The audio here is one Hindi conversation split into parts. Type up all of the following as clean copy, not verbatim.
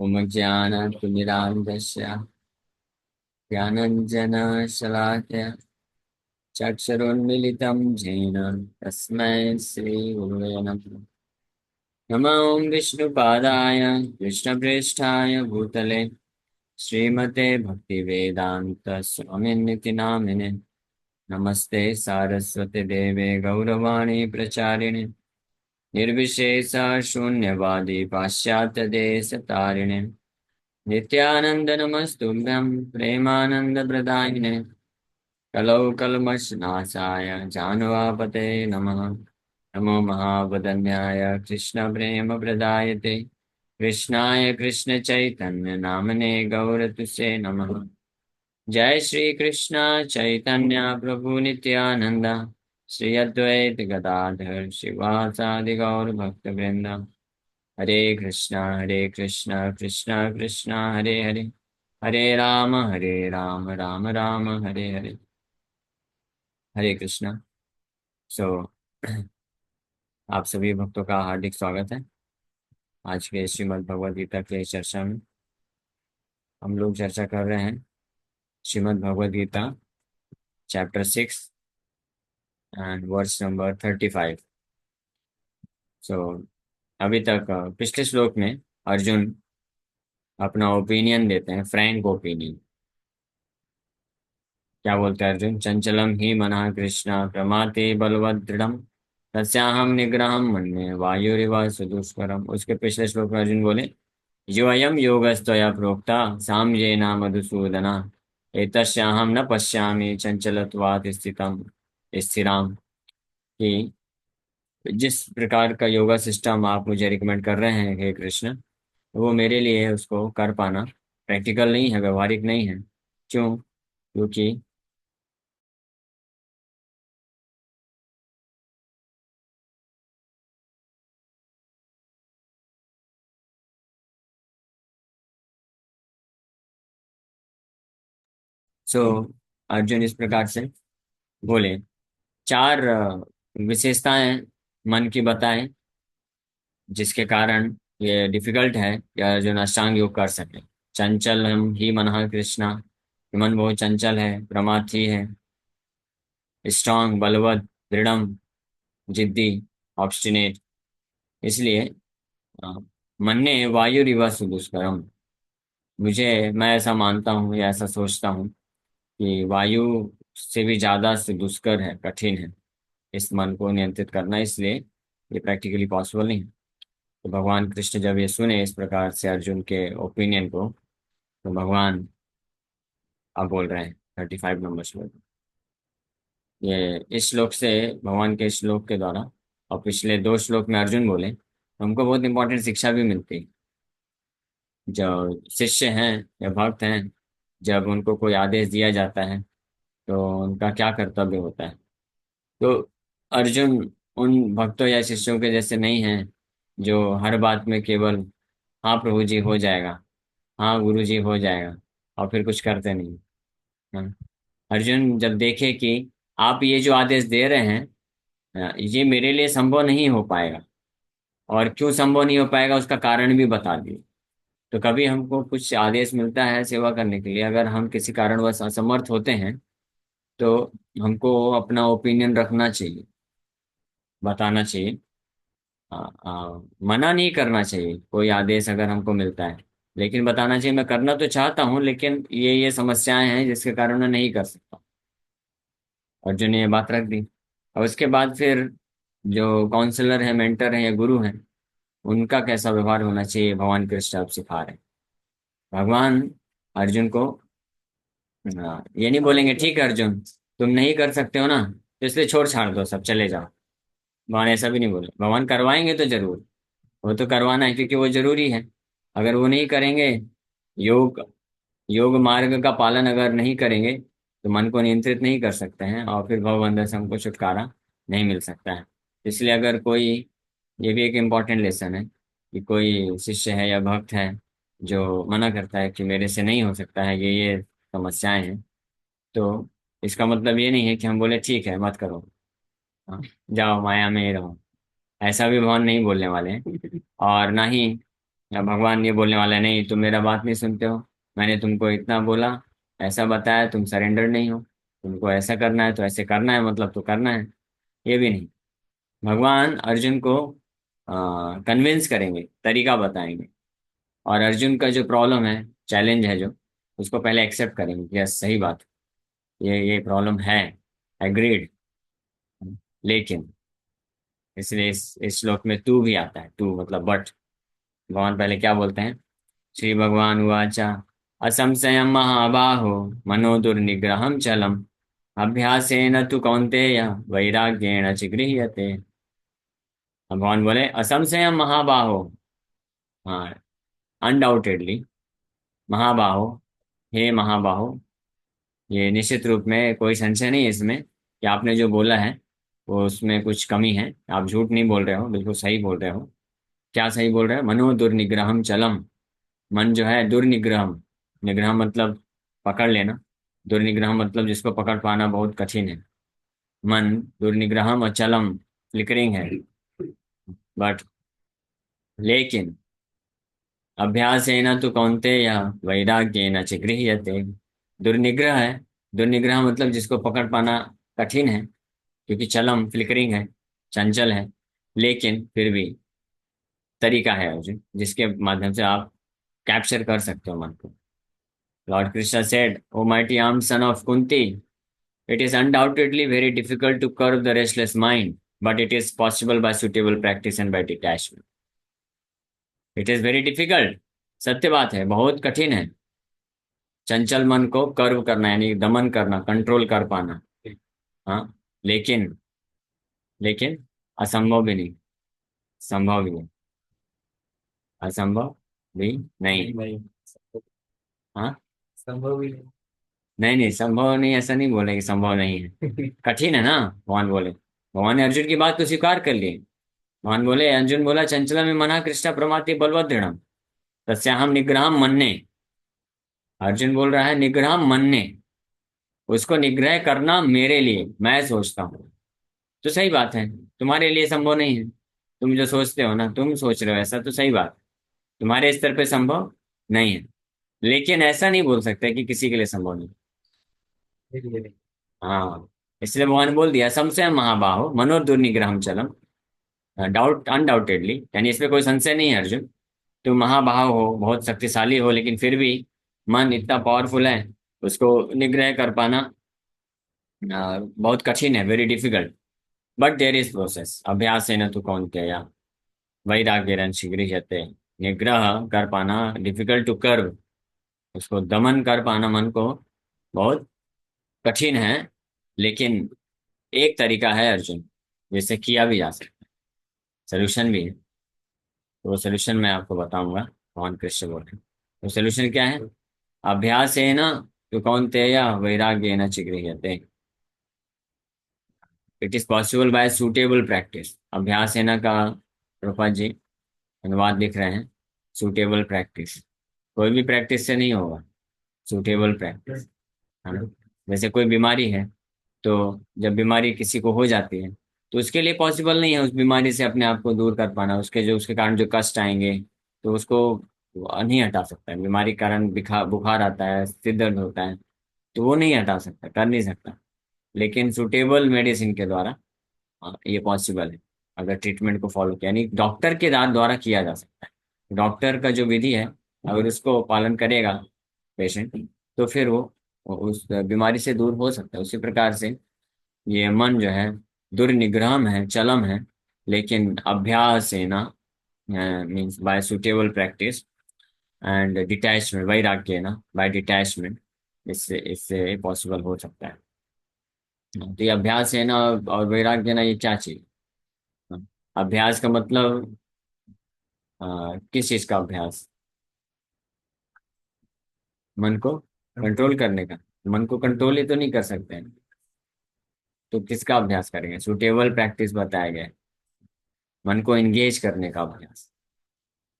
उमज्ञानतिमिरान्धस्य ज्ञानञ्जनशलाकया चक्षुरुन्मीलितं येन तस्मै श्रीगुरवे नमः। नमो विष्णुपादाय कृष्णप्रेष्ठाय भूतले श्रीमते भक्तिवेदान्तस्वामिनिति नामिने। नमस्ते सारस्वती देवे गौरवाणी प्रचारिणे निर्विशेष शून्यवादी पाश्चात्यदेशतारिणे नित्यानंद नमस्तुभ्यं प्रेमानंदप्रदायिने कलौ कल्मषनाशाय जानुवापते नमः। नमो महावदन्याय कृष्णप्रेमप्रदायते कृष्णाय कृष्णचैतन्य नामने गौरतुसे नमः। जय श्री कृष्ण चैतन्य प्रभु नित्यानंद श्री अद्वैत गदाधर शिवासादि गौर भक्त वृंद। हरे कृष्णा कृष्णा कृष्णा हरे हरे हरे राम राम राम हरे हरे। हरे कृष्णा। सो आप सभी भक्तों का हार्दिक स्वागत है। आज के श्रीमद् भगवद गीता के चर्चा में हम लोग चर्चा कर रहे हैं Shrimad Bhagavad Gita chapter 6 and verse number 35। सो अभी तक पिछले श्लोक में अर्जुन अपना ओपिनियन देते हैं, फ्रैंक ओपिनियन। क्या बोलते हैं अर्जुन? चंचलम ही मनः कृष्ण प्रमाते बलवद दृढ़म तस्याहम निग्रहम मन्ये वायुरिव सुदुष्करम। उसके पिछले श्लोक में अर्जुन बोले यो अयम योगस्त्वया प्रोक्ता साम्येन मधुसूदना एतस्याहम न पश्यामि चंचलत्वात् स्थितम स्थिराम। कि जिस प्रकार का योगा सिस्टम आप मुझे रिकमेंड कर रहे हैं हे कृष्ण, वो मेरे लिए उसको कर पाना प्रैक्टिकल नहीं है, व्यवहारिक नहीं है। क्यों? क्योंकि सो अर्जुन इस प्रकार से बोले। चार विशेषताएं मन की बताएं जिसके कारण ये डिफिकल्ट है कि अर्जुन अष्टांग योग कर सके। चंचल ही मनः कृष्णा, मन बहुत चंचल है, प्रमाथी है, स्ट्रांग बलवत दृढ़म जिद्दी ऑब्स्टिनेट। इसलिए अ, मन्ने वायु रिवा सुदुष्करम। मैं ऐसा मानता हूँ या ऐसा सोचता हूँ कि वायु से भी ज्यादा से दुष्कर है, कठिन है इस मन को नियंत्रित करना। इसलिए ये प्रैक्टिकली पॉसिबल नहीं है। तो भगवान कृष्ण जब ये सुने इस प्रकार से अर्जुन के ओपिनियन को, तो भगवान अब बोल रहे हैं 35 नंबर श्लोक। ये इस श्लोक से, भगवान के श्लोक के द्वारा और पिछले दो श्लोक में अर्जुन बोले, तो हमको बहुत इंपॉर्टेंट शिक्षा भी मिलती है। जो शिष्य हैं या भक्त हैं, जब उनको कोई आदेश दिया जाता है तो उनका क्या कर्तव्य होता है। तो अर्जुन उन भक्तों या शिष्यों के जैसे नहीं हैं जो हर बात में केवल हाँ प्रभु जी हो जाएगा, हाँ गुरु जी हो जाएगा, और फिर कुछ करते नहीं। हाँ। अर्जुन जब देखे कि आप ये जो आदेश दे रहे हैं, ये मेरे लिए संभव नहीं हो पाएगा, और क्यों संभव नहीं हो पाएगा उसका कारण भी बता दिए। तो कभी हमको कुछ आदेश मिलता है सेवा करने के लिए, अगर हम किसी कारणवश असमर्थ होते हैं तो हमको अपना ओपिनियन रखना चाहिए, बताना चाहिए। मना नहीं करना चाहिए कोई आदेश अगर हमको मिलता है, लेकिन बताना चाहिए मैं करना तो चाहता हूँ लेकिन ये समस्याएं हैं जिसके कारण मैं नहीं कर सकता। अर्जुन ने ये बात रख दी। और उसके बाद फिर जो काउंसलर है, मेंटर है या गुरु है, उनका कैसा व्यवहार होना चाहिए भगवान कृष्ण अब सिखा रहे हैं। भगवान अर्जुन को ये नहीं बोलेंगे ठीक है अर्जुन तुम नहीं कर सकते हो ना, तो इसलिए छोड़ छाड़ दो, सब चले जाओ। भगवान ऐसा भी नहीं बोले। भगवान करवाएंगे तो जरूर, वो तो करवाना है क्योंकि वो जरूरी है। अगर वो नहीं करेंगे, योग योग मार्ग का पालन अगर नहीं करेंगे तो मन को नियंत्रित नहीं कर सकते हैं, और फिर भवबंधन से हमको छुटकारा नहीं मिल सकता है। इसलिए अगर कोई, ये भी एक इम्पॉर्टेंट लेसन है कि कोई शिष्य है या भक्त है जो मना करता है कि मेरे से नहीं हो सकता है, ये समस्याएं हैं, तो इसका मतलब ये नहीं है कि हम बोले ठीक है मत करो, हाँ, जाओ माया में ही रहो। ऐसा भी भगवान नहीं बोलने वाले हैं। और ना ही या भगवान ये बोलने वाला है, नहीं तुम मेरा बात नहीं सुनते हो, मैंने तुमको इतना बोला, ऐसा बताया, तुम सरेंडर नहीं हो, तुमको ऐसा करना है तो ऐसे करना है, मतलब तो करना है। ये भी नहीं। भगवान अर्जुन को कन्विंस करेंगे, तरीका बताएंगे, और अर्जुन का जो प्रॉब्लम है, चैलेंज है जो, उसको पहले एक्सेप्ट करेंगे कि यस सही बात, ये प्रॉब्लम है, एग्रीड। लेकिन इसलिए इस श्लोक में तू भी आता है, तू मतलब बट। भगवान पहले क्या बोलते हैं? श्री भगवान उवाचा असंशयं महाबाहो मनो दुर्निग्रहं चलम अभ्यासेन तु कौन्तेय वैराग्येण च गृह्यते। भगवान बोले असंशयं महाबाहो, हाँ, अनडाउटेडली, महाबाहो, हे महाबाहो, ये निश्चित रूप में कोई संशय नहीं है इसमें कि आपने जो बोला है वो उसमें कुछ कमी है, आप झूठ नहीं बोल रहे हो, बिल्कुल सही बोल रहे हो। क्या सही बोल रहे हो? मनो दुर्निग्रहम चलम, मन जो है दुर्निग्रहम, निग्रह मतलब पकड़ लेना, दुर्निग्रह मतलब जिसको पकड़ पाना बहुत कठिन है। मन दुर्निग्रहम और चलम फ्लिकरिंग है, बट लेकिन अभ्यासेन तो कौन्तेय वैराग्येन च गृह्यते। दुर्निग्रह है, दुर्निग्रह मतलब जिसको पकड़ पाना कठिन है, क्योंकि चलम फ्लिकरिंग है, चंचल है, लेकिन फिर भी तरीका है अर्जुन जिसके माध्यम से आप कैप्चर कर सकते हो मन को। Lord Krishna said, O mighty arm son of Kunti, it is undoubtedly very difficult to curb the restless mind, but it is possible by suitable practice and by detachment. It is very difficult, सत्य बात है, बहुत कठिन है चंचल मन को कर्व करना, यानी दमन करना, कंट्रोल कर पाना। हाँ, लेकिन लेकिन असंभव भी नहीं, संभव भी है, असंभव भी नहीं। नहीं, हाँ, संभव ही नहीं। नहीं नहीं, संभव नहीं ऐसा नहीं बोले कि संभव नहीं है, कठिन है ना। भगवान बोले, भगवान ने अर्जुन की बात को स्वीकार कर ली। भगवान बोले, अर्जुन बोला चंचला में मना कृष्णा प्रमाति बलवत दृढ़ तस्याहम निग्रह मन्ने। अर्जुन बोल रहा है निग्रह मन्ने, उसको निग्रह करना मेरे लिए मैं सोचता हूँ। तो सही बात है, तुम्हारे लिए संभव नहीं है, तुम जो सोचते हो ना, तुम सोच रहे हो ऐसा, तो सही बात, तुम्हारे स्तर पे संभव नहीं है। लेकिन ऐसा नहीं बोल सकते कि किसी के लिए संभव नहीं। नहीं। हाँ, इसलिए भगवान ने बोल दिया संशय महाबाहो मनोदुर्निग्रहम चलम, डाउट अनडाउटेडली, यानी इसमें कोई संशय नहीं है अर्जुन, तुम महाबाह हो, बहुत शक्तिशाली हो, लेकिन फिर भी मन इतना पावरफुल है, उसको निग्रह कर पाना बहुत कठिन है, very difficult. But there is process, अभ्यास है न तो कौन्तेय वैराग्येन च गृह्यते। निग्रह कर पाना डिफिकल्ट टू कर्व, उसको दमन कर पाना मन को बहुत कठिन है, लेकिन एक तरीका है अर्जुन जिससे किया भी जा सकता है, सोल्यूशन भी है। तो वो सोल्यूशन मैं आपको बताऊंगा, भगवान कृष्ण बोल रहे हैं। तो सोल्यूशन क्या है? अभ्यास है ना तो कौन्तेय वैराग्य न चिगृह्यते। It is possible by suitable practice. अभ्यास है ना का प्रभुपाद जी अनुवाद लिख रहे हैं, सूटेबल प्रैक्टिस, कोई भी प्रैक्टिस से नहीं होगा, सूटेबल प्रैक्टिस, है ना। जैसे कोई बीमारी है, तो जब बीमारी किसी को हो जाती है, तो उसके लिए पॉसिबल नहीं है उस बीमारी से अपने आप को दूर कर पाना, उसके जो उसके कारण जो कष्ट आएंगे, तो उसको वो नहीं हटा सकता है। बीमारी के कारण बुखार आता है, सिर दर्द होता है, तो वो नहीं हटा सकता, कर नहीं सकता। लेकिन सुटेबल मेडिसिन के द्वारा ये पॉसिबल है, अगर ट्रीटमेंट को फॉलो किया, यानी डॉक्टर के द्वारा किया जा सकता है। डॉक्टर का जो विधि है, अगर उसको पालन करेगा पेशेंट, तो फिर वो उस बीमारी से दूर हो सकता है। उसी प्रकार से ये मन जो है दुर्निग्रहम है, चलम है, लेकिन अभ्यास है ना, means by suitable practice and detachment, वैराग्य ना बाय डिटैचमेंट, इससे इससे पॉसिबल हो सकता है। तो ये अभ्यास है ना और वैराग्य ना, ये क्या चीज? अभ्यास का मतलब किस चीज का अभ्यास? मन को कंट्रोल करने का। मन को कंट्रोल ही तो नहीं कर सकते हैं, तो किसका अभ्यास करेंगे? सुटेबल प्रैक्टिस बताया गया है, मन को एंगेज करने का अभ्यास,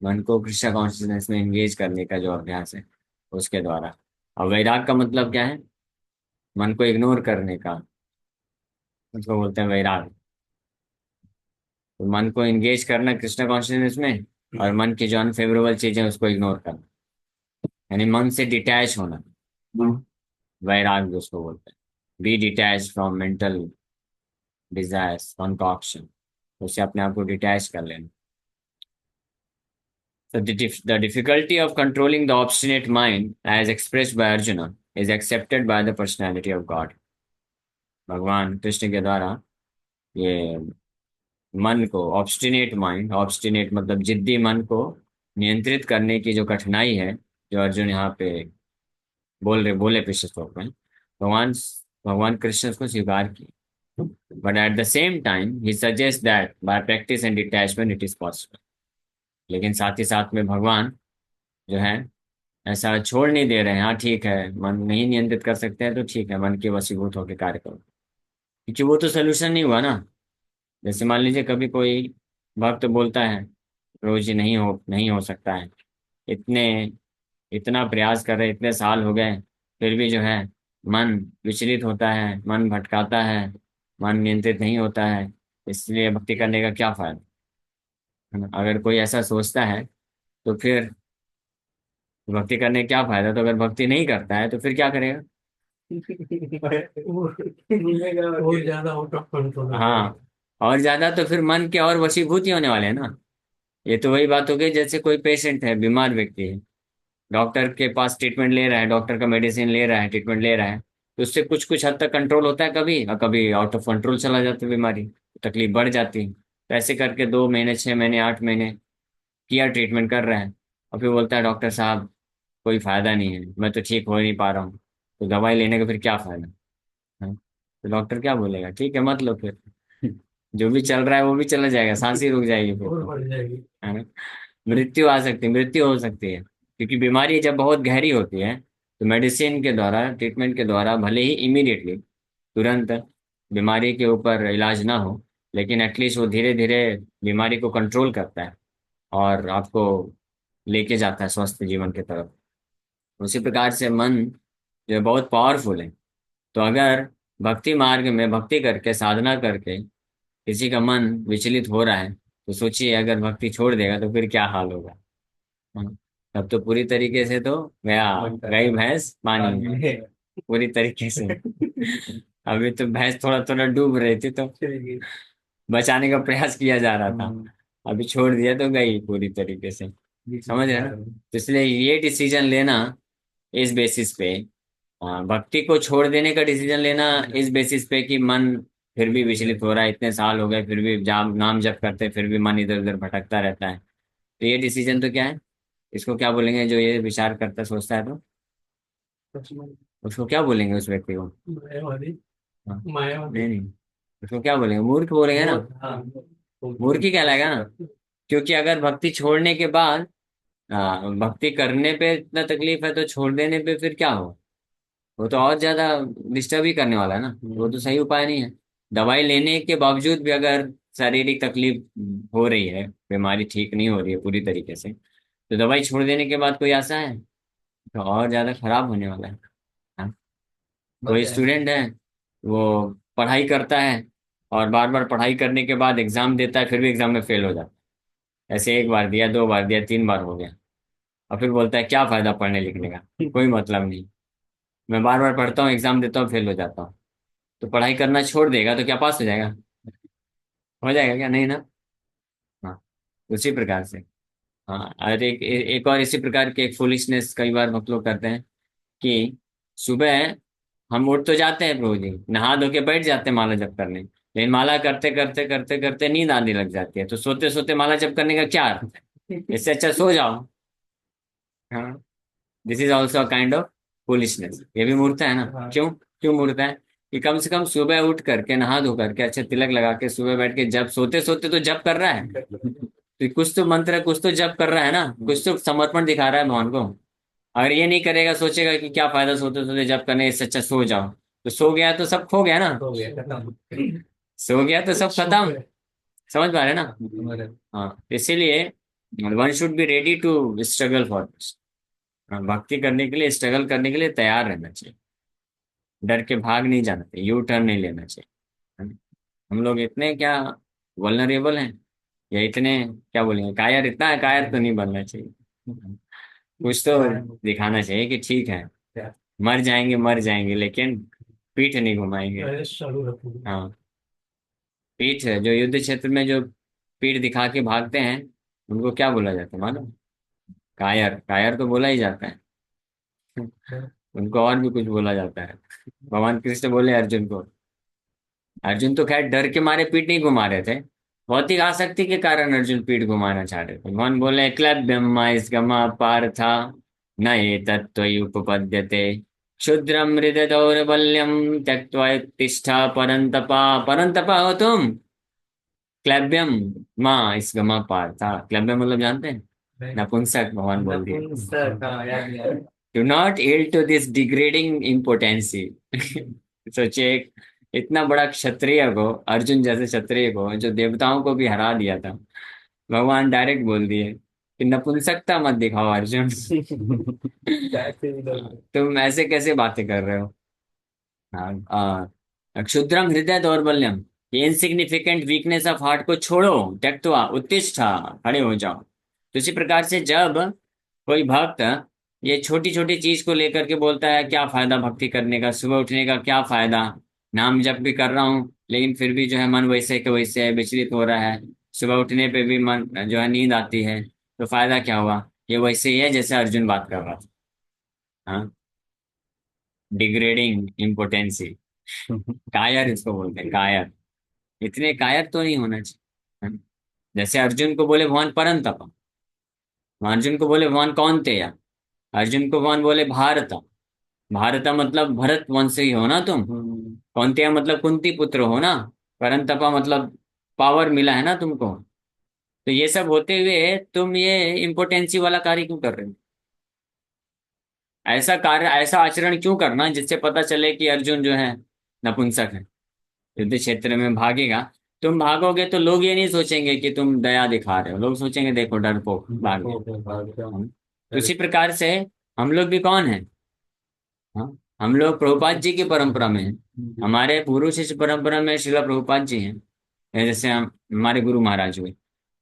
मन को कृष्ण कॉन्शियसनेस में एंगेज करने का जो अभ्यास है, उसके द्वारा। और वैराग का मतलब क्या है? मन को इग्नोर करने का, उसको बोलते हैं वैराग। तो मन को एंगेज करना कृष्ण कॉन्शियसनेस में, और मन की जो अनफेवरेबल चीजें उसको इग्नोर करना, यानी मन से डिटैच होना। वैराग्य उसको बोलते हैं। Be detach from mental desires concoction, उससे अपने आप को डिटैच कर लेना। So the difficulty of controlling the obstinate mind, as expressed by Arjuna, is accepted by the personality of God. भगवान कृष्ण के द्वारा ये मन को, ऑब्स्टिनेट माइंड, ऑब्स्टिनेट मतलब जिद्दी मन को नियंत्रित करने की जो कठिनाई है, जो अर्जुन यहाँ पे बोले पिछले श्लोक में, भगवान भगवान कृष्ण उसको स्वीकार की। But at the same time he suggest that bye practice and detachment it is possible. लेकिन साथ ही साथ में भगवान जो है ऐसा छोड़ नहीं दे रहे हैं। हाँ ठीक है, मन नहीं नियंत्रित कर सकते हैं तो ठीक है, मन के वशीभूत होकर कार्य करो, क्योंकि वो तो सोल्यूशन नहीं हुआ ना। जैसे मान लीजिए कभी कोई भक्त बोलता है रोज ही नहीं हो सकता है, इतने इतना प्रयास कर रहे, इतने साल हो गए, फिर भी जो है मन विचलित होता है, मन भटकाता है, मन नियंत्रित नहीं होता है, इसलिए भक्ति करने का क्या फायदा, है ना? अगर कोई ऐसा सोचता है तो फिर भक्ति करने का क्या फायदा, तो अगर भक्ति नहीं करता है तो फिर क्या करेगा? बहुत ज्यादा आउट ऑफ कंट्रोल हो हाँ, जाएगा। और ज्यादा तो फिर मन के और वशीभूत ही होने वाले हैं ना। ये तो वही बात हो गई, जैसे कोई पेशेंट है, बीमार व्यक्ति है, डॉक्टर के पास ट्रीटमेंट ले रहा है, डॉक्टर का मेडिसिन ले रहा है, ट्रीटमेंट ले रहा है, तो उससे कुछ कुछ हद तक कंट्रोल होता है कभी, और कभी आउट ऑफ कंट्रोल चला जाता है बीमारी, तकलीफ बढ़ जाती है। तो ऐसे करके 2 महीने, 6 महीने, 8 महीने किया, ट्रीटमेंट कर रहा है, और फिर बोलता है डॉक्टर साहब कोई फायदा नहीं है, मैं तो ठीक हो नहीं पा रहा हूँ, तो दवाई लेने का फिर क्या फायदा है? तो डॉक्टर क्या बोलेगा, ठीक है मत लो फिर। जो भी चल रहा है वो भी चला जाएगा, सांस ही रुक जाएगी फिर और तो, बढ़ जाएगी। है ना? मृत्यु आ सकती है, मृत्यु हो सकती है, क्योंकि बीमारी जब बहुत गहरी होती है तो मेडिसिन के द्वारा, ट्रीटमेंट के द्वारा, भले ही इमीडिएटली तुरंत बीमारी के ऊपर इलाज ना हो, लेकिन एटलीस्ट वो धीरे धीरे बीमारी को कंट्रोल करता है और आपको लेके जाता है स्वस्थ जीवन की तरफ। उसी प्रकार से मन जो है बहुत पावरफुल है। तो अगर भक्ति मार्ग में भक्ति करके, साधना करके किसी का मन विचलित हो रहा है, तो सोचिए अगर भक्ति छोड़ देगा तो फिर क्या हाल होगा। हाँ, तब तो पूरी तरीके से तो गया, गई भैंस पानी में, पूरी तरीके से। अभी तो भैंस थोड़ा थोड़ा डूब रही थी तो बचाने का प्रयास किया जा रहा था, अभी छोड़ दिया तो गई पूरी तरीके से। समझ रहे हैं ना? तो इसलिए ये डिसीजन लेना इस बेसिस पे, भक्ति को छोड़ देने का डिसीजन लेना इस बेसिस पे कि मन फिर भी विचलित हो रहा है, इतने साल हो गए फिर भी जाम नाम जप करते हैं, फिर भी मन इधर उधर भटकता रहता है, तो ये डिसीजन तो क्या है, इसको क्या बोलेंगे जो ये विचार करता सोचता है तो उसको क्या बोलेंगे उस व्यक्ति को? मायावादी। हाँ, मायावादी। नहीं नहीं, उसको क्या बोलेंगे, मूर्ख बोलेंगे ना। हाँ। मूर्ख ही कहलाएगा ना, क्योंकि अगर भक्ति छोड़ने के बाद, भक्ति करने पे इतना तकलीफ है तो छोड़ देने पे फिर क्या हो, वो तो और ज्यादा डिस्टर्ब ही करने वाला है ना, वो तो सही उपाय नहीं है। दवाई लेने के बावजूद भी अगर शारीरिक तकलीफ हो रही है, बीमारी ठीक नहीं हो रही है पूरी तरीके से, तो दवाई छोड़ देने के बाद कोई आशा है? तो और ज्यादा खराब होने वाला है। हाँ? कोई स्टूडेंट है, वो पढ़ाई करता है और बार बार पढ़ाई करने के बाद एग्जाम देता है, फिर भी एग्जाम में फेल हो जाता है, ऐसे एक बार दिया, 2 बार दिया, 3 बार हो गया, और फिर बोलता है क्या फायदा पढ़ने लिखने का, कोई मतलब नहीं, मैं बार बार पढ़ता हूँ, एग्जाम देता हूँ, फेल हो जाता हूँ। तो पढ़ाई करना छोड़ देगा तो क्या पास हो जाएगा? हो जाएगा क्या? नहीं ना। हाँ, उसी प्रकार से। हाँ, और एक और इसी प्रकार के एक फुलिशनेस कई बार हम लोग करते हैं कि सुबह हम उठ तो जाते हैं प्रभु जी, नहा धो के बैठ जाते हैं माला जप करने, लेकिन माला करते करते करते करते नींद आने लग जाती है, तो सोते सोते माला जप करने का क्या अर्थ है? इससे अच्छा सो जाओ। हाँ, this is also kind of foolishness, ये भी मूर्खता है ना। हाँ। क्यों? क्यों मूर्खता है? कि कम से कम सुबह उठ करके, नहा धो करके, अच्छा तिलक लगा के सुबह बैठ के जब सोते सोते तो जप कर रहा है, तो कुछ तो मंत्र है, कुछ तो जप कर रहा है ना, कुछ तो समर्पण दिखा रहा है भगवान को। अगर ये नहीं करेगा, सोचेगा कि क्या फायदा सोते सोते जप करने, इससे अच्छा सो जाओ, तो सो गया तो सब खो गया ना। हो गया खत्म। सो गया तो सब खत्म। समझ पा रहे हैं ना? हमारे। हाँ, इसीलिए one should be ready to struggle for this. भक्ति करने के लिए, स्ट्रगल करने के लिए तैयार रहना चाहिए, डर के भाग नहीं जाना चाहिए, यू टर्न नहीं लेना चाहिए, है ना? हम लोग इतने क्या वल्नरेबल हैं ये इतने क्या बोलेंगे, कायर, इतना कायर तो नहीं बनना चाहिए। कुछ तो दिखाना चाहिए कि ठीक है, मर जाएंगे लेकिन पीठ नहीं घुमाएंगे। अरे चालू रखूंगी। हाँ, पीठ है, जो युद्ध क्षेत्र में जो पीठ दिखा के भागते हैं, उनको क्या बोला जाता है मालूम? कायर, कायर तो बोला ही जाता है। उनको और भी कुछ बोला जाता है। भगवान कृष्ण बोले अर्जुन को, अर्जुन तो खैर डर के मारे पीठ नहीं घुमा रहे थे, भौतिक आसक्ति के कारण अर्जुन पीठ घुमाना चाह रहे थे। भगवान बोले क्लब्यम माइस्गमा पार्था न एतत्त्वयि उपपद्यते, क्षुद्रम हृदय दौर्बल्यम त्यक्त्वा तिष्ठा परंतपा। परंतपा हो तुम, क्लैब्यम माँ इस गमा पार्था। क्लैब्यम मतलब जानते हैं? नपुंसक, भगवान बोल दिए। नपुंसक, हाँ याद याद। Do not yield to this degrading importancy. सोचिए, इतना बड़ा क्षत्रिय को, अर्जुन जैसे क्षत्रिय को जो देवताओं को भी हरा दिया था, भगवान डायरेक्ट बोल दिए कि नपुंसकता मत दिखाओ अर्जुन। कैसे भी लोग। तुम ऐसे कैसे बातें कर रहे हो? क्षुद्रम हृदय दौर्बल्यम, ये इनसिग्निफिकेंट वीकनेस ऑफ हार्ट को छोड़ो, त्यक्त्वा उत्तिष्ठा, खड़े हो जाओ। तो इसी प्रकार से जब कोई भक्त ये छोटी छोटी चीज को लेकर के बोलता है क्या फायदा भक्ति करने का, सुबह उठने का क्या फायदा, नाम जप भी कर रहा हूँ लेकिन फिर भी जो है मन वैसे के वैसे है, विचलित हो रहा है, सुबह उठने पे भी मन जो है नींद आती है, तो फायदा क्या हुआ? ये वैसे ही है जैसे अर्जुन बात कर रहा था। हाँ, डिग्रेडिंग इम्पोर्टेंसी। कायर इसको बोलते हैं, कायर। इतने कायर तो नहीं होना चाहिए। हाँ? जैसे अर्जुन को बोले भगवान परंतप, अर्जुन को बोले भगवान कौन्तेय, अर्जुन को भगवान बोले भारत। भारत मतलब भरत वंश ही हो ना तुम, कौन्तेय मतलब कुंती पुत्र हो ना, परंतपा मतलब पावर मिला है ना तुमको। तो ये सब होते हुए तुम ये इम्पोर्टेंसी वाला कार्य क्यों कर रहे हो? ऐसा कार्य, ऐसा आचरण क्यों करना जिससे पता चले कि अर्जुन जो है नपुंसक है? युद्ध क्षेत्र में भागेगा, तुम भागोगे तो लोग ये नहीं सोचेंगे कि तुम दया दिखा रहे हो, लोग सोचेंगे देखो डरपोक भाग गए। तो इसी प्रकार से हम लोग भी कौन है? हाँ, हम लोग प्रभुपाद जी की परंपरा में हैं। हमारे गुरु शिष्य परंपरा में श्रीला प्रभुपाद जी हैं। ये जैसे हम, हमारे गुरु महाराज हुए,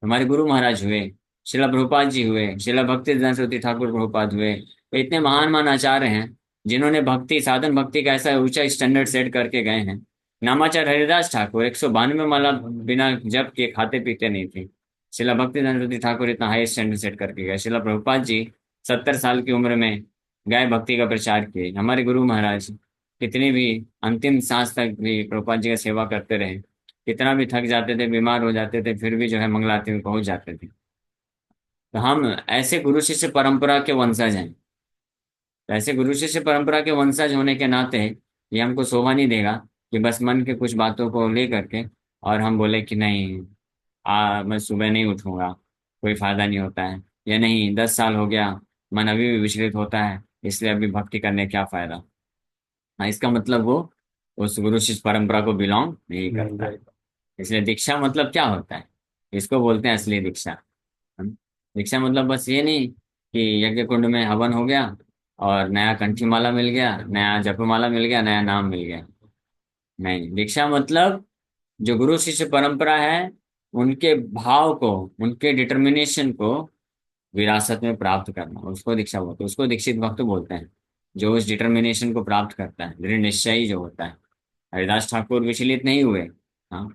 हमारे गुरु महाराज हुए, श्रीला प्रभुपाद जी हुए, श्रीला भक्ति सरस्वती ठाकुर प्रभुपाद हुए, तो इतने महान महान आचार्य हैं जिन्होंने भक्ति, साधन भक्ति का ऐसा ऊंचा स्टैंडर्ड सेट करके गए हैं। नामाचार्य हरिदास ठाकुर 192 माला बिना जप के खाते पीते नहीं थे। श्रीला भक्ति सरस्वती ठाकुर इतना हाई स्टैंडर्ड सेट करके गए। श्रीला प्रभुपाद जी 70 साल की उम्र में गए भक्ति का प्रचार किए। हमारे गुरु महाराज कितनी भी अंतिम सांस तक भी प्रभुपाद जी का सेवा करते रहे, कितना भी थक जाते थे, बीमार हो जाते थे, फिर भी जो है मंगलाते हुए पहुंच जाते थे। तो हम ऐसे गुरु शिष्य परंपरा के वंशज हैं। तो ऐसे गुरु शिष्य परंपरा के वंशज होने के नाते ये हमको शोभा नहीं देगा कि बस मन के कुछ बातों को ले करके और हम बोले कि नहीं, मैं सुबह नहीं उठूंगा, कोई फायदा नहीं होता है, या नहीं 10 साल हो गया, मन अभी भी विचलित होता है, इसलिए अभी भक्ति करने क्या फायदा। हाँ, इसका मतलब वो उस गुरु शिष्य परंपरा को बिलोंग नहीं करता है। इसलिए दीक्षा मतलब क्या होता है? इसको बोलते हैं असली दीक्षा। दीक्षा मतलब बस ये नहीं कि यज्ञ कुंड में हवन हो गया और नया कंठी माला मिल गया, नया जपमाला मिल गया, नया नाम मिल गया। नहीं, दीक्षा मतलब जो गुरु शिष्य परंपरा है, उनके भाव को, उनके डिटर्मिनेशन को विरासत में प्राप्त करना, उसको दीक्षा बोलते हैं, उसको दीक्षित भक्त बोलते हैं। जो उस डिटर्मिनेशन को प्राप्त करता है, दृढ़ निश्चयी जो होता है। हरिदास ठाकुर विचलित नहीं हुए। हाँ,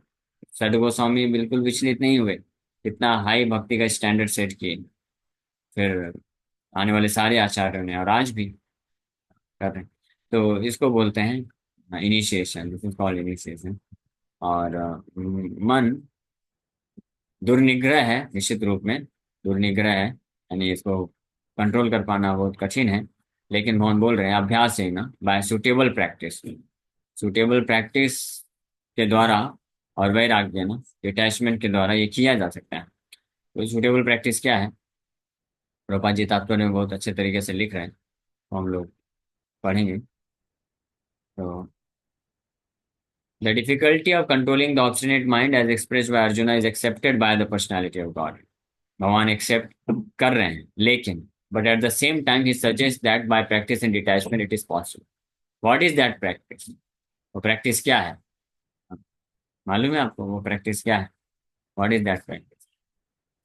सद गोस्वामी बिल्कुल विचलित नहीं हुए, इतना हाई भक्ति का स्टैंडर्ड सेट किए। फिर आने वाले सारे आचार्यों ने, और आज भी कर रहे हैं। तो इसको बोलते हैं initiation, this is called initiation. और मन दुर्निग्रह है, निश्चित रूप में दुर्निग्रह है, यानी इसको कंट्रोल कर पाना बहुत कठिन है। लेकिन भगवान बोल रहे हैं अभ्यास है ना, bye suitable practice, suitable practice के द्वारा और वैराग्य ना, डिटैचमेंट के द्वारा ये किया जा सकता है। तो सुटेबल प्रैक्टिस क्या है? प्रभुपाद जी तात्पर्य में बहुत अच्छे तरीके से लिख रहे हैं, तो हम लोग पढ़ेंगे। तो the difficulty of controlling the obstinate mind as expressed by Arjuna is accepted by the personality of God. भगवान एक्सेप्ट कर रहे हैं, लेकिन but at the same time he suggest that bye practice and detachment it is possible. What is that practice? वो प्रैक्टिस क्या है? मालूम है आपको वो प्रैक्टिस क्या है? What is that practice?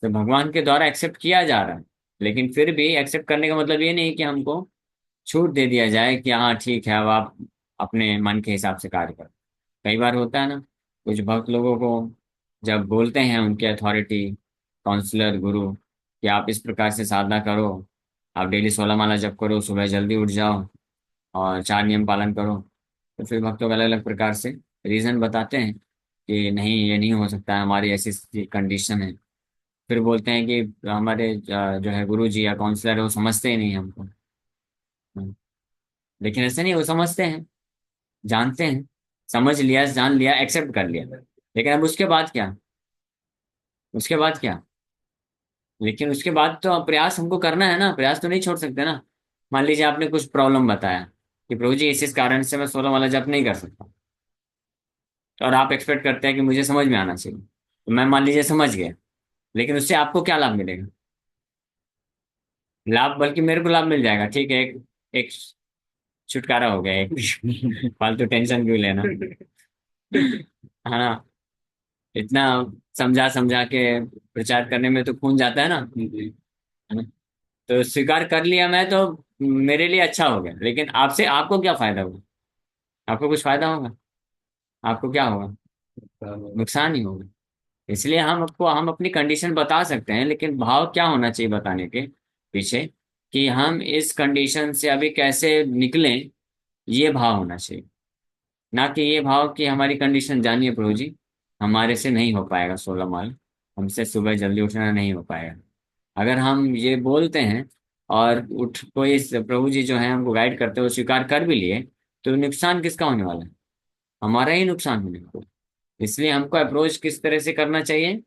तो भगवान के द्वारा एक्सेप्ट किया जा रहा है। लेकिन फिर भी एक्सेप्ट करने का मतलब ये नहीं कि हमको छूट दे दिया जाए कि हाँ ठीक है, अब आप अपने मन के हिसाब से कार्य करो। कई बार होता है ना, कुछ भक्त लोगों को जब बोलते हैं उनके अथॉरिटी, काउंसलर, गुरु, कि आप इस प्रकार से साधना करो, आप डेली 16 माला जप करो, सुबह जल्दी उठ जाओ और 4 नियम पालन करो, तो फिर भक्तों को अलग अलग प्रकार से रीजन बताते हैं कि नहीं, ये नहीं हो सकता है, हमारी ऐसी कंडीशन है। फिर बोलते हैं कि हमारे जो है गुरु जी या काउंसलर है, वो समझते ही नहीं हमको। लेकिन ऐसे नहीं, वो समझते हैं, जानते हैं, समझ लिया, जान लिया, एक्सेप्ट कर लिया। लेकिन अब उसके बाद क्या? उसके बाद क्या? लेकिन उसके बाद तो प्रयास हमको करना है ना, प्रयास तो नहीं छोड़ सकते ना। मान लीजिए आपने कुछ प्रॉब्लम बताया कि प्रभु जी इस कारण से मैं 16 वाला जप नहीं कर सकता, तो और आप एक्सपेक्ट करते हैं कि मुझे समझ में आना चाहिए, तो मैं मान लीजिए समझ गया, लेकिन उससे आपको क्या लाभ मिलेगा? लाभ, बल्कि मेरे को लाभ मिल जाएगा, ठीक है, एक एक छुटकारा हो गया, एक फालतू टेंशन क्यों लेना, है ना? इतना समझा समझा के प्रचार करने में तो खून जाता है ना, है ना? तो स्वीकार कर लिया मैं, तो मेरे लिए अच्छा हो गया, लेकिन आपसे आपको क्या फायदा होगा? आपको कुछ फायदा होगा? आपको क्या होगा? नुकसान ही होगा। इसलिए हम अपनी कंडीशन बता सकते हैं, लेकिन भाव क्या होना चाहिए बताने के पीछे, कि हम इस कंडीशन से अभी कैसे निकलें, ये भाव होना चाहिए। ना कि ये भाव कि हमारी कंडीशन जानिए प्रभु जी, हमारे से नहीं हो पाएगा 16 माल, हमसे सुबह जल्दी उठना नहीं हो पाएगा। अगर हम ये बोलते हैं और उठ कोई प्रभु जी जो है हमको गाइड करते हुए स्वीकार कर भी लिए, तो नुकसान किसका होने वाला है? हमारा ही नुकसान होने वाला है। इसलिए हमको अप्रोच किस तरह से करना चाहिए?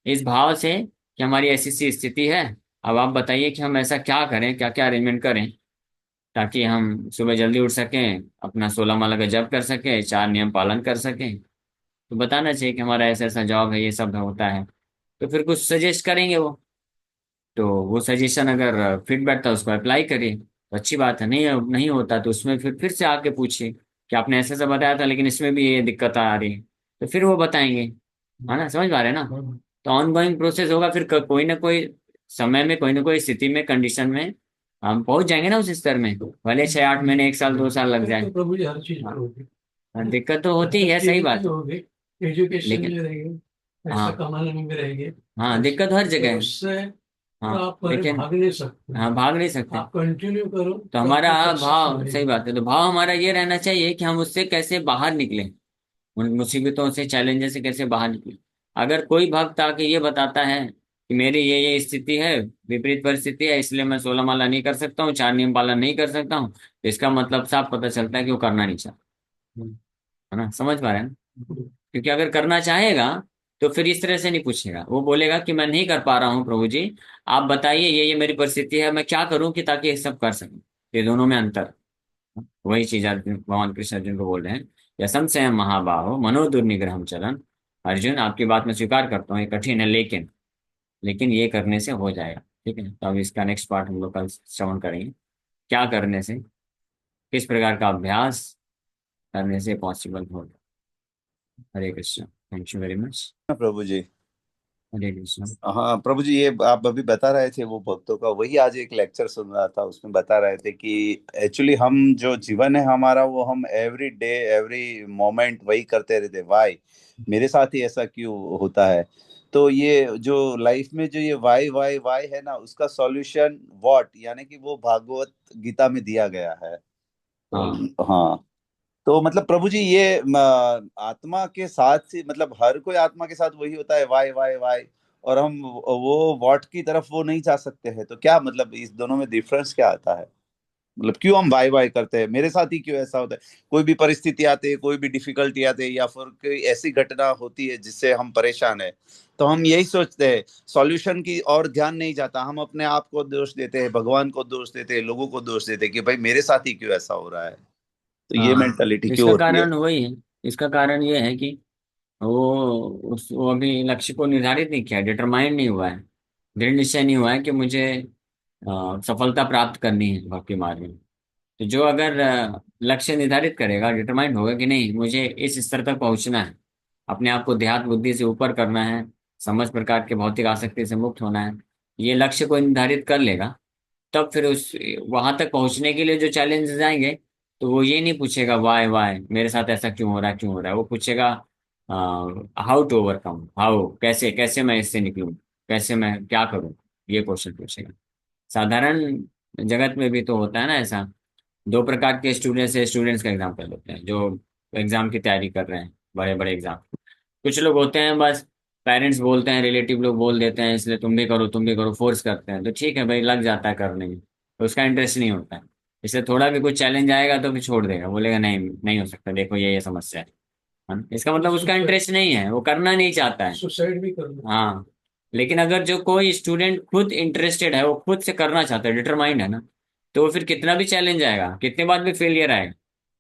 इस भाव से कि हमारी ऐसी सी स्थिति है, अब आप बताइए कि हम ऐसा क्या करें, क्या क्या अरेंजमेंट करें, ताकि हम सुबह जल्दी उठ सकें, अपना 16 माला का जप कर सकें, 4 नियम पालन कर सकें। तो बताना चाहिए कि हमारा ऐसा ऐसा जॉब है, ये सब होता है। तो फिर कुछ सजेस्ट करेंगे वो, तो वो सजेशन अगर फिट बैठता है उसको अप्लाई करिए, तो अच्छी बात है। नहीं नहीं होता तो उसमें फिर से आके पूछिए कि आपने ऐसा ऐसा बताया था, लेकिन इसमें भी ये दिक्कत आ रही है, तो फिर वो बताएंगे, है ना? समझ पा रहे हैं ना? तो ऑन गोइंग प्रोसेस होगा, फिर कोई ना कोई समय में, कोई ना कोई स्थिति में, कंडीशन में हम पहुंच जाएंगे ना उस स्तर में, भले 6 8 महीने, 1 साल 2 साल लग जाए। तो प्रभु जी हर चीज में हाँ, होगी। हाँ, दिक्कत तो होती है, सही एक्टिविटी बात तो है। होगी, एजुकेशन लेकिन में रहेंगे, पैसा हाँ, कमाने में भी रहेंगे। हाँ, दिक्कत हर जगह तो है। उससे हाँ, आप परे लेकिन भाग नहीं सकते। हाँ, भाग नहीं सकते। आप कंटिन्यू करो तो तो हमारा आपको सक्सेस भाव, सही मिलेगी। बात है, तो भाव हमारा ये रहना चाहिए कि हम उससे कैसे बाहर निकले, उन मुसीबतों से, चैलेंजेस से कैसे बाहर निकले। अगर कोई भक्त आके ये बताता है कि मेरी ये स्थिति है, विपरीत परिस्थिति है, इसलिए मैं 16 माला नहीं कर सकता हूँ, 4 नियम पालन नहीं कर सकता हूँ, तो इसका मतलब साफ पता चलता है कि वो करना नहीं चाहता, है ना? समझ पा रहे हैं? क्योंकि अगर करना चाहेगा तो फिर इस तरह से नहीं पूछेगा, वो बोलेगा कि मैं नहीं कर पा रहा हूँ प्रभु जी, आप बताइए ये मेरी परिस्थिति है, मैं क्या करूं कि ताकि ये सब कर सकूं। ये दोनों में अंतर, वही चीज अर्जुन, भगवान कृष्ण अर्जुन को बोल रहे हैं, यसम से महाबाहो मनो दुर्निग्रहम चलन। अर्जुन, आपकी बात मैं स्वीकार करता हूँ, ये कठिन है, लेकिन ये करने से हो जाएगा। ठीक है, तो अब इसका नेक्स्ट पार्ट हम लोग कल श्रवण करेंगे, क्या करने से, किस प्रकार का अभ्यास करने से पॉसिबल होगा। Hare Krishna, thank you very much. प्रभु जी। हरे कृष्ण। हाँ प्रभु जी, ये आप अभी बता रहे थे वो भक्तों का, वही आज एक लेक्चर सुन रहा था, उसमें बता रहे थे कि एक्चुअली हम जो जीवन है हमारा, वो हम एवरी डे एवरी मोमेंट वही करते रहते, वाई मेरे साथ ही ऐसा क्यों होता है। तो ये जो लाइफ में जो ये वाई वाई वाई है ना, उसका सॉल्यूशन व्हाट, यानी कि वो भागवत गीता में दिया गया है। हाँ, तो हाँ, तो मतलब प्रभु जी ये आत्मा के साथ ही, मतलब हर कोई आत्मा के साथ वही होता है, वाई वाई वाई, और हम वो वॉट की तरफ वो नहीं जा सकते हैं, तो क्या मतलब इस दोनों में डिफरेंस क्या आता है? मतलब क्यों हम वाई वाई करते हैं, मेरे साथ ही क्यों ऐसा होता है? कोई भी परिस्थिति आती है, कोई भी डिफिकल्टी आती है, या फिर कोई ऐसी घटना होती है जिससे हम परेशान है, तो हम यही सोचते हैं, सॉल्यूशन की और ध्यान नहीं जाता, हम अपने आप को दोष देते हैं, भगवान को दोष देते हैं, लोगों को दोष देते हैं कि भाई मेरे साथ ही क्यों ऐसा हो रहा है। तो ये हाँ, मेंटालिटी तो क्यों इसका होती है? कारण वही है। इसका कारण ये है कि वो अभी लक्ष्य को निर्धारित नहीं किया, डिटरमाइंड नहीं हुआ है, दृढ़ निश्चय नहीं हुआ है कि मुझे सफलता प्राप्त करनी है भक्ति मार्ग में। तो जो अगर लक्ष्य निर्धारित करेगा, डिटरमाइंड होगा कि नहीं, मुझे इस स्तर तक पहुंचना है, अपने आप को देहात बुद्धि से ऊपर करना है, समझ प्रकार के भौतिक आसक्ति से मुक्त होना है, ये लक्ष्य को निर्धारित कर लेगा, तब फिर उस वहां तक पहुंचने के लिए जो चैलेंजेस आएंगे, तो वो ये नहीं पूछेगा वाई वाई मेरे साथ ऐसा क्यों हो रहा है, क्यों हो रहा है। वो पूछेगा हाउ टू ओवरकम, हाउ, कैसे कैसे मैं इससे निकलूं, कैसे मैं क्या करूं, ये क्वेश्चन पूछेगा। साधारण जगत में भी तो होता है ना ऐसा। दो प्रकार के स्टूडेंट्स का एग्जाम्पल लेते हैं जो एग्जाम की तैयारी कर रहे हैं, बड़े बड़े एग्जाम। कुछ लोग होते हैं बस पेरेंट्स बोलते हैं, रिलेटिव लोग बोल देते हैं इसलिए तुम भी करो, फोर्स करते हैं, तो ठीक है भाई, लग जाता है करने में, तो उसका इंटरेस्ट नहीं होता है। इससे थोड़ा भी कुछ चैलेंज आएगा तो फिर छोड़ देगा, बोलेगा नहीं नहीं हो सकता, देखो ये समस्या है ना? इसका मतलब उसका सुसाइड इंटरेस्ट नहीं है, वो करना नहीं चाहता है। सुसाइड भी कर लो। हाँ। लेकिन अगर जो कोई स्टूडेंट खुद इंटरेस्टेड है, वो खुद से करना चाहता है, डिटरमाइंड है ना, तो वो फिर कितना भी चैलेंज आएगा, कितने बार भी फेलियर आएगा,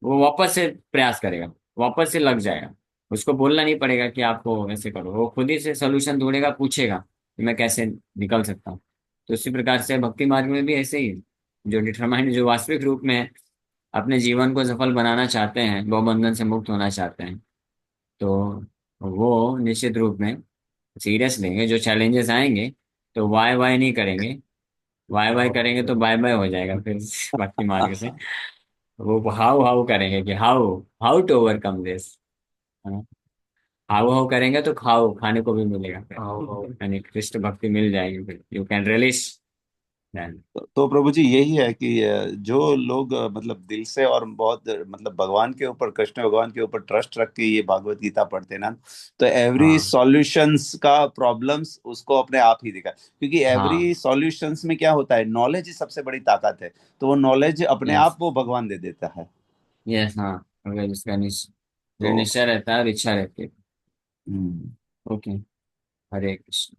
वो वापस से प्रयास करेगा, वापस से लग जाएगा। उसको बोलना नहीं पड़ेगा कि आपको ऐसे करो, वो खुद ही से सोल्यूशन ढूंढेगा, पूछेगा कि मैं कैसे निकल सकता हूँ। तो उसी प्रकार से भक्ति मार्ग में भी ऐसे ही है। जो डिटरमाइंड, जो वास्तविक रूप में अपने जीवन को सफल बनाना चाहते हैं, भवबंधन से मुक्त होना चाहते हैं, तो वो निश्चित रूप में सीरियस लेंगे। जो चैलेंजेस आएंगे तो वाई वाई नहीं करेंगे, वाई वाई करेंगे तो बाय बाय हो जाएगा फिर भक्ति मार्ग से। वो हाउ हाउ करेंगे कि how how to overcome this. How how करेंगे तो खाओ, खाने को भी मिलेगा फिर, यानी कृष्ण भक्ति मिल जाएगी, फिर यू कैन रिलीज देन। तो प्रभु जी यही है कि जो लोग मतलब दिल से और बहुत मतलब भगवान के ऊपर, कृष्ण भगवान के ऊपर ट्रस्ट रख के ये भागवत गीता पढ़ते हैं ना, तो एवरी हाँ सॉल्यूशंस का प्रॉब्लम्स उसको अपने आप ही दिखा, क्योंकि एवरी हाँ। सॉल्यूशंस में क्या होता है, नॉलेज ही सबसे बड़ी ताकत है। तो वो नॉलेज अपने यस आप वो भगवान दे देता है। यस। हाँ, अगर जिसका तो जो निश्चय रहता है और इच्छा रहती है। हम्म, ओके। हरे कृष्ण।